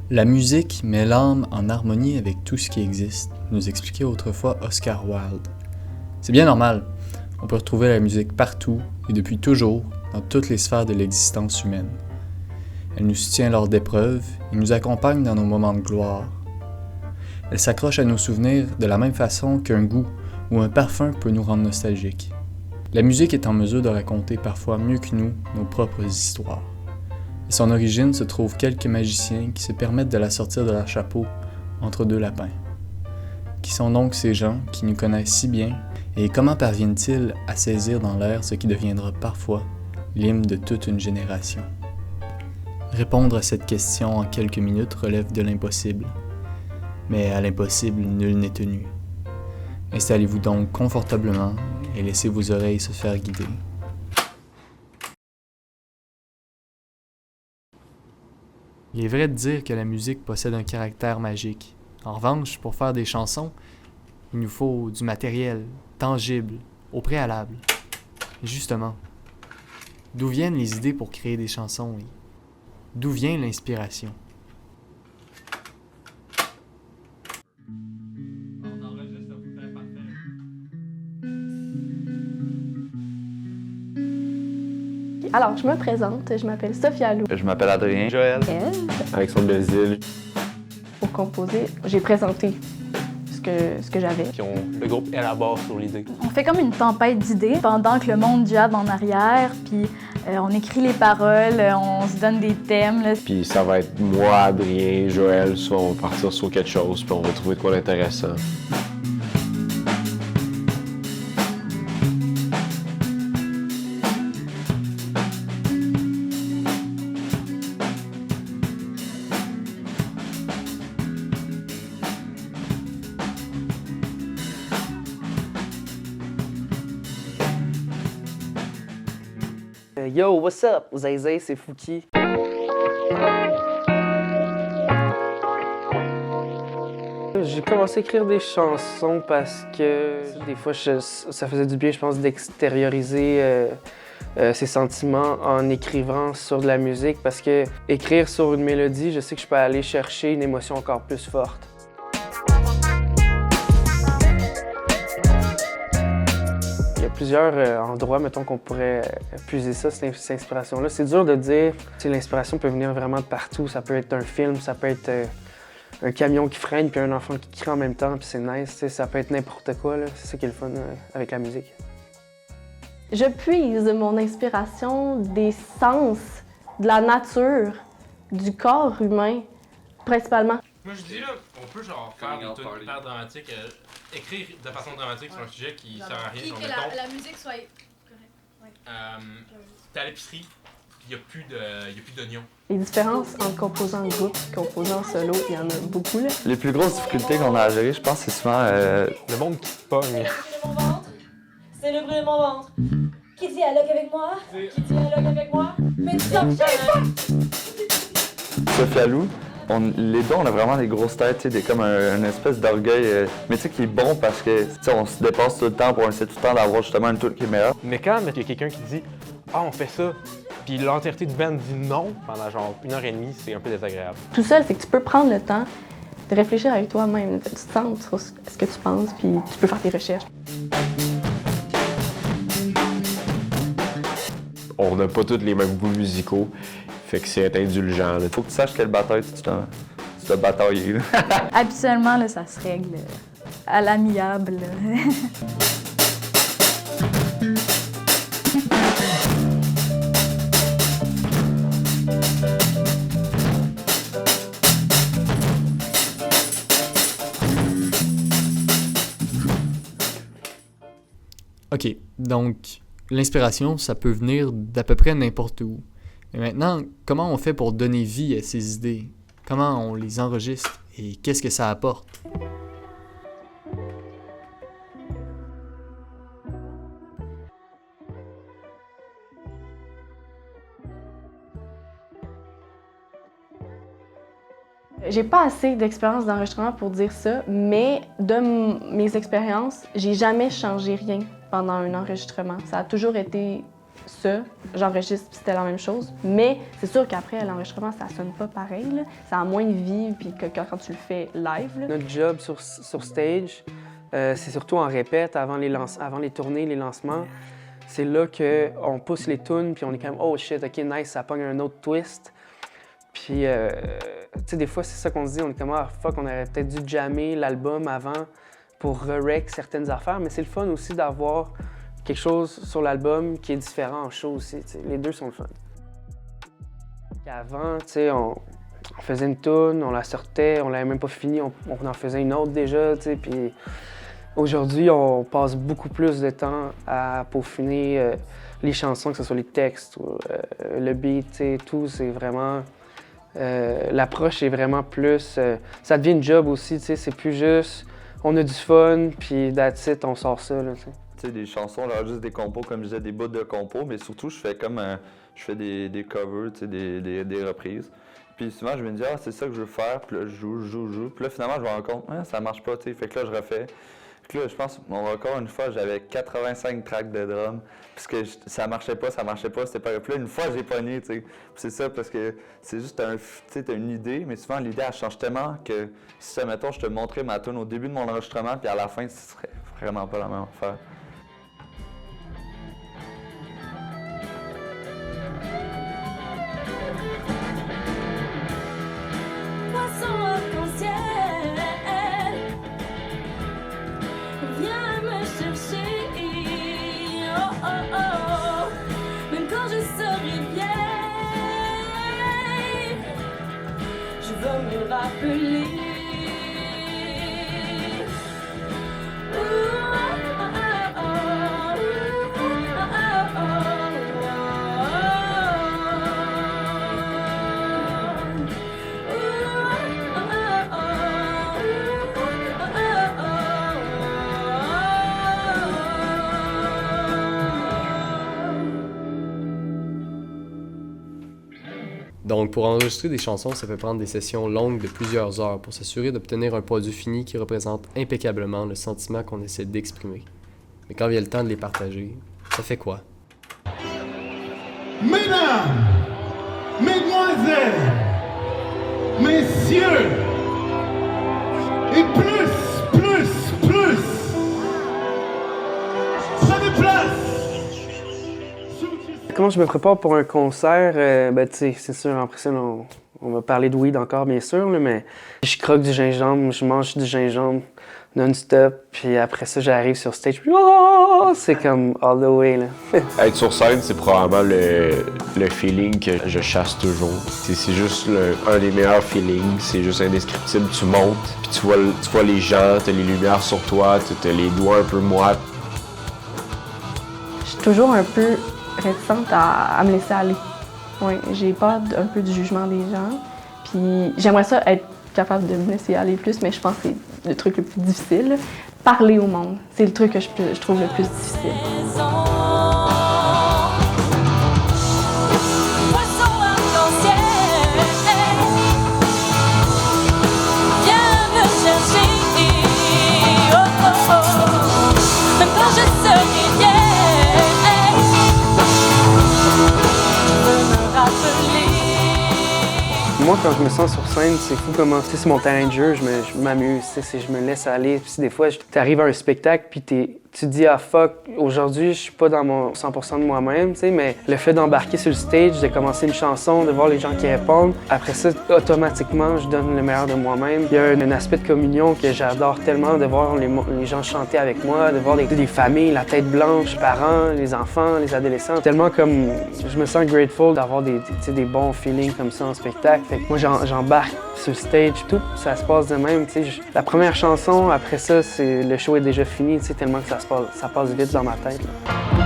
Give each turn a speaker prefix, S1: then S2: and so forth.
S1: La musique met l'âme en harmonie avec tout ce qui existe, nous expliquait autrefois Oscar Wilde. C'est bien normal, on peut retrouver la musique partout et depuis toujours dans toutes les sphères de l'existence humaine. Elle nous soutient lors d'épreuves et nous accompagne dans nos moments de gloire. Elle s'accroche à nos souvenirs de la même façon qu'un goût ou un parfum peut nous rendre nostalgiques. La musique est en mesure de raconter parfois mieux que nous nos propres histoires. À son origine se trouvent quelques magiciens qui se permettent de la sortir de leur chapeau entre deux lapins. Qui sont donc ces gens qui nous connaissent si bien et comment parviennent-ils à saisir dans l'air ce qui deviendra parfois l'hymne de toute une génération? Répondre à cette question en quelques minutes relève de l'impossible. Mais à l'impossible, nul n'est tenu. Installez-vous donc confortablement et laissez vos oreilles se faire guider. Il est vrai de dire que la musique possède un caractère magique. En revanche, pour faire des chansons, il nous faut du matériel, tangible, au préalable. Et justement, d'où viennent les idées pour créer des chansons? D'où vient l'inspiration?
S2: Alors, je me présente, je m'appelle Sophia Lou.
S3: Je m'appelle Adrien. Joël.
S2: Elle,
S3: Alexandre Belzile.
S2: pour composer, j'ai présenté ce que j'avais.
S4: Puis le groupe élabore sur l'idée.
S5: On fait comme une tempête d'idées pendant que le monde jave en arrière, puis on écrit les paroles, on se donne des thèmes. Là.
S6: Puis ça va être moi, Adrien, Joël, soit on va partir sur quelque chose, puis on va trouver de quoi d'intéressant.
S7: Yo, what's up? Zay, c'est Fouki. J'ai commencé à écrire des chansons parce que des fois, ça faisait du bien, je pense, d'extérioriser ses sentiments en écrivant sur de la musique parce que écrire sur une mélodie, je sais que je peux aller chercher une émotion encore plus forte. Il y a plusieurs endroits, mettons, qu'on pourrait puiser ça, cette inspiration-là. C'est dur de dire, l'inspiration peut venir vraiment de partout. Ça peut être un film, ça peut être un camion qui freine puis un enfant qui crie en même temps, puis c'est nice. Ça peut être n'importe quoi, là. C'est ça qui est le fun avec la musique.
S2: Je puise mon inspiration des sens, de la nature, du corps humain, principalement.
S8: Moi je dis là, on peut genre faire une tune hyper dramatique, écrire de façon dramatique sur un sujet qui sert à rien.
S9: Puis que la musique soit correcte. Ouais.
S8: T'es à l'épicerie, puis il n'y a plus d'oignons.
S2: Les différences entre composants en groupe et composants en solo, il y en a beaucoup, là.
S3: Les plus grosses difficultés qu'on a à gérer, je pense, c'est souvent
S4: Le monde qui pogne.
S9: Mon ventre, c'est le bruit de mon ventre. Qui dit dialogue avec moi? Qui dialogue avec moi? Mais tu sors
S3: Sophia Lou. Les deux, on a vraiment des grosses têtes, comme une espèce d'orgueil, mais qui est bon parce que on se dépasse tout le temps pour essayer tout le temps d'avoir justement une tune qui est meilleure.
S4: Mais quand il y a quelqu'un qui dit « Ah, on fait ça », puis l'entièreté du band dit non pendant genre 1h30, c'est un peu désagréable.
S2: Tout seul, c'est que tu peux prendre le temps de réfléchir avec toi-même. Tu te sens sur ce que tu penses, puis tu peux faire tes recherches.
S6: On n'a pas tous les mêmes goûts musicaux, fait que c'est indulgent.
S3: Faut que tu saches quelle bataille tu dois batailler. Là.
S5: Habituellement, là, ça se règle à l'amiable.
S1: Ok, donc l'inspiration, ça peut venir d'à peu près n'importe où. Mais maintenant, comment on fait pour donner vie à ces idées? Comment on les enregistre et qu'est-ce que ça apporte?
S2: J'ai pas assez d'expérience d'enregistrement pour dire ça, mais de mes expériences, j'ai jamais changé rien pendant un enregistrement. Ça a toujours été ça, j'enregistre puis c'était la même chose. Mais c'est sûr qu'après, l'enregistrement, ça sonne pas pareil, là. Ça a moins de vie puis que quand tu le fais live, là.
S7: Notre job sur stage, c'est surtout en répète, avant les tournées, les lancements. C'est là qu'on pousse les tunes, puis on est comme « Oh shit, ok, nice, ça pogne un autre twist ». Puis, tu sais, des fois, c'est ça qu'on se dit, on est comme « Ah, fuck, on aurait peut-être dû jammer l'album avant pour re-rec certaines affaires », mais c'est le fun aussi d'avoir quelque chose sur l'album qui est différent en show aussi, t'sais. Les deux sont le fun. Avant, tu sais, on faisait une tune, on la sortait, on l'avait même pas fini, on en faisait une autre déjà, tu sais, puis aujourd'hui, on passe beaucoup plus de temps à peaufiner les chansons, que ce soit les textes ou le beat, tu sais, tout, c'est vraiment... l'approche est vraiment plus... ça devient une job aussi, tu sais, c'est plus juste... On a du fun, puis that's it, on sort ça, là, tu sais.
S3: Tu sais, des chansons, là, juste des compos, comme je disais, des bouts de compos, mais surtout, je fais comme... je fais des covers, tu sais, des reprises. Puis souvent, je me dis, ah, c'est ça que je veux faire, puis là, je joue. Puis là, finalement, je me rends compte, ah, ça marche pas, tu sais. Fait que là, je refais. Puis là, je pense, mon record, une fois, j'avais 85 tracks de drum, parce que ça marchait pas, c'était pas... Puis là, une fois, j'ai pogné, tu sais. Puis c'est ça, parce que c'est juste tu sais, t'as une idée, mais souvent, l'idée, elle change tellement que si, mettons, je te montrais ma tune au début de mon enregistrement, puis à la fin, ce serait vraiment pas la même affaire.
S1: Donc, pour enregistrer des chansons, ça peut prendre des sessions longues de plusieurs heures pour s'assurer d'obtenir un produit fini qui représente impeccablement le sentiment qu'on essaie d'exprimer. Mais quand vient le temps de les partager, ça fait quoi?
S10: Mesdames, Mesdemoiselles, Messieurs, et plus, prenez place!
S7: Comment je me prépare pour un concert? Ben, tu sais, c'est sûr, après ça, on va parler de weed encore, bien sûr, là, mais je croque du gingembre, je mange du gingembre non-stop, puis après ça, j'arrive sur stage, puis oh, c'est comme all the way, là.
S6: Être sur scène, c'est probablement le feeling que je chasse toujours. C'est juste un des meilleurs feelings, c'est juste indescriptible. Tu montes, puis tu vois les gens, t'as les lumières sur toi, t'as les doigts un peu moites.
S2: Je suis toujours un peu réticente à me laisser aller. Ouais, j'ai peur un peu du jugement des gens. Puis j'aimerais ça être capable de me laisser aller plus, mais je pense que c'est le truc le plus difficile. Parler au monde, c'est le truc que je trouve le plus difficile.
S7: Moi, quand je me sens sur scène, c'est fou comment, c'est mon terrain de jeu, je m'amuse, je me laisse aller. Puis des fois, t'arrives à un spectacle, puis tu te dis « Ah fuck, aujourd'hui, je suis pas dans mon 100% de moi-même », mais le fait d'embarquer sur le stage, de commencer une chanson, de voir les gens qui répondent, après ça, automatiquement, je donne le meilleur de moi-même. Il y a un aspect de communion que j'adore tellement, de voir les gens chanter avec moi, de voir des familles, la tête blanche, les parents, les enfants, les adolescents. Tellement comme, je me sens grateful d'avoir des bons feelings comme ça en spectacle. Fait que moi, j'embarque sur le stage, tout, ça se passe de même. La première chanson, après ça, le show est déjà fini, tellement que ça passe vite dans ma tête, là.